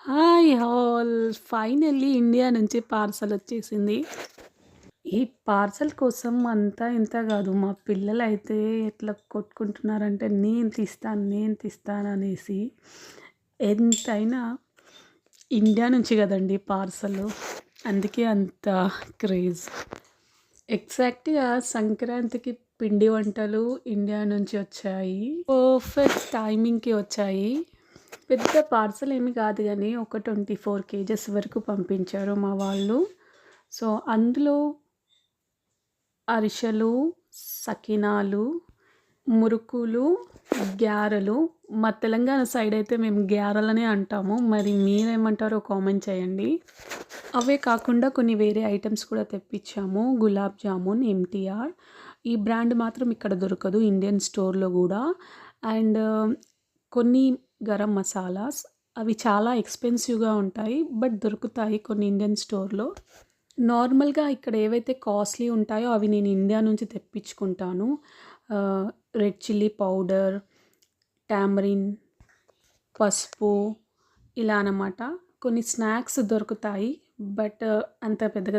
Hi all! Finally India నుంచి parcel వచ్చేసింది. ఈ పార్సల్ కోసం అంతా ఇంత గాదు. మా పిల్లలైతే ఎట్లా కొట్టుకుంటున్నారంటే నేను తీస్తాననేసి. ఎంతైనా ఇండియా నుంచి గదండీ పార్సలు. అందుకే అంత క్రేజ్. ఎగ్జాక్ట్‌గా సంక్రాంతికి పిండి వంటలు ఇండియా నుంచి వచ్చాయి. పర్ఫెక్ట్ టైమింగ్‌కి వచ్చాయి. పెద్ద పార్సల్ ఏమి కాదు గానీ, ఒక 24 కేజెస్ వరకు పంపించారు మా వాళ్ళు. సో, అందులో అరిసెలు, సకినాలు, మురుకులు, గ్యారెలు. మా తెలంగాణ సైడ్ అయితే మేము గ్యారెలనే అంటాము. మరి మీరేమంటారో కామెంట్ చేయండి. అవే కాకుండా కొన్ని వేరే ఐటెమ్స్ కూడా తెప్పించాము. గులాబ్ జామున్, ఎంటీఆర్. ఈ బ్రాండ్ మాత్రం ఇక్కడ దొరకదు ఇండియన్ స్టోర్‌లో గూడా. అండ్ కొన్ని గరం మసాలాస్ అవి చాలా ఎక్స్‌పెన్సివ్‌గా ఉంటాయి. బట్ దొరుకుతాయి కొన్ని ఇండియన్ స్టోర్‌లో. నార్మల్‌గా ఇక్కడ ఏవైతే కాస్ట్‌లీ ఉంటాయో అవి నేను ఇండియా నుంచి తెప్పించుకుంటాను. రెడ్ చిల్లీ పౌడర్, టామరిన్, పసుపు ఇలా అన్నమాట. కొన్ని స్నాక్స్ దొరుకుతాయి. బట్ అంత పెద్దగా